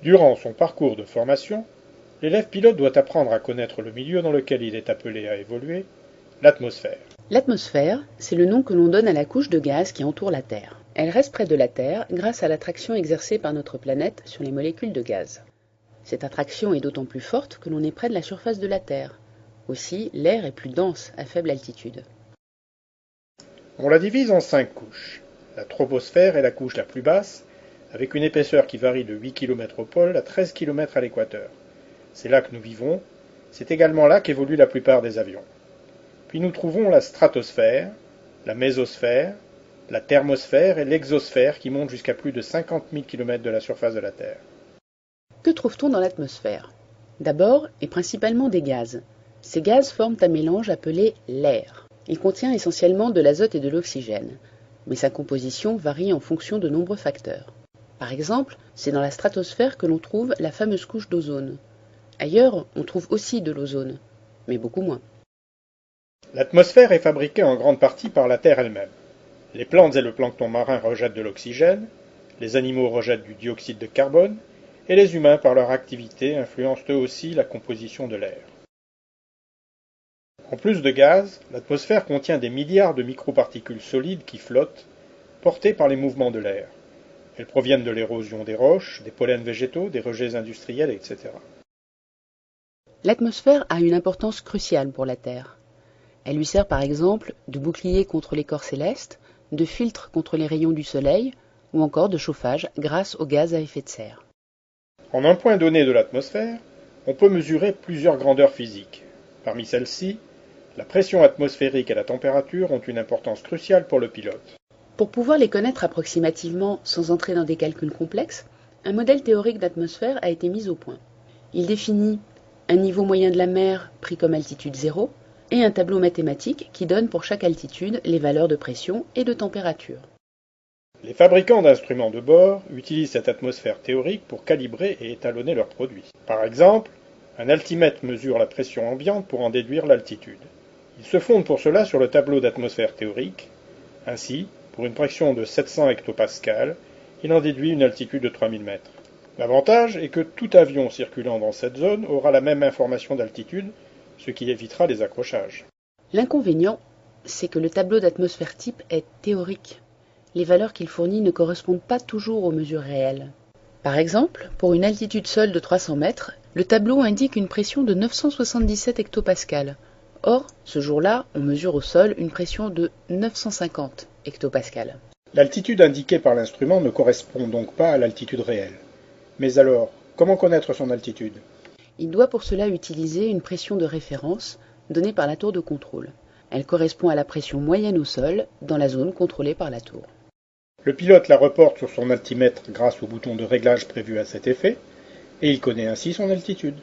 Durant son parcours de formation, l'élève pilote doit apprendre à connaître le milieu dans lequel il est appelé à évoluer, l'atmosphère. L'atmosphère, c'est le nom que l'on donne à la couche de gaz qui entoure la Terre. Elle reste près de la Terre grâce à l'attraction exercée par notre planète sur les molécules de gaz. Cette attraction est d'autant plus forte que l'on est près de la surface de la Terre. Aussi, l'air est plus dense à faible altitude. On la divise en 5 couches. La troposphère est la couche la plus basse, avec une épaisseur qui varie de 8 km au pôle à 13 km à l'équateur. C'est là que nous vivons, c'est également là qu'évoluent la plupart des avions. Puis nous trouvons la stratosphère, la mésosphère, la thermosphère et l'exosphère qui montent jusqu'à plus de 50 000 km de la surface de la Terre. Que trouve-t-on dans l'atmosphère? D'abord, et principalement des gaz. Ces gaz forment un mélange appelé l'air. Il contient essentiellement de l'azote et de l'oxygène, mais sa composition varie en fonction de nombreux facteurs. Par exemple, c'est dans la stratosphère que l'on trouve la fameuse couche d'ozone. Ailleurs, on trouve aussi de l'ozone, mais beaucoup moins. L'atmosphère est fabriquée en grande partie par la Terre elle-même. Les plantes et le plancton marin rejettent de l'oxygène, les animaux rejettent du dioxyde de carbone, et les humains, par leur activité, influencent eux aussi la composition de l'air. En plus de gaz, l'atmosphère contient des milliards de microparticules solides qui flottent, portées par les mouvements de l'air. Elles proviennent de l'érosion des roches, des pollens végétaux, des rejets industriels, etc. L'atmosphère a une importance cruciale pour la Terre. Elle lui sert par exemple de bouclier contre les corps célestes, de filtre contre les rayons du soleil, ou encore de chauffage grâce aux gaz à effet de serre. En un point donné de l'atmosphère, on peut mesurer plusieurs grandeurs physiques. Parmi celles-ci, la pression atmosphérique et la température ont une importance cruciale pour le pilote. Pour pouvoir les connaître approximativement sans entrer dans des calculs complexes, un modèle théorique d'atmosphère a été mis au point. Il définit un niveau moyen de la mer pris comme altitude 0 et un tableau mathématique qui donne pour chaque altitude les valeurs de pression et de température. Les fabricants d'instruments de bord utilisent cette atmosphère théorique pour calibrer et étalonner leurs produits. Par exemple, un altimètre mesure la pression ambiante pour en déduire l'altitude. Il se fonde pour cela sur le tableau d'atmosphère théorique. Ainsi, pour une pression de 700 hectopascales, il en déduit une altitude de 3000 mètres. L'avantage est que tout avion circulant dans cette zone aura la même information d'altitude, ce qui évitera les accrochages. L'inconvénient, c'est que le tableau d'atmosphère type est théorique. Les valeurs qu'il fournit ne correspondent pas toujours aux mesures réelles. Par exemple, pour une altitude seule de 300 mètres, le tableau indique une pression de 977 hectopascales. Or, ce jour-là, on mesure au sol une pression de 950 hectopascales. L'altitude indiquée par l'instrument ne correspond donc pas à l'altitude réelle. Mais alors, comment connaître son altitude? Il doit pour cela utiliser une pression de référence donnée par la tour de contrôle. Elle correspond à la pression moyenne au sol dans la zone contrôlée par la tour. Le pilote la reporte sur son altimètre grâce au bouton de réglage prévu à cet effet, et il connaît ainsi son altitude.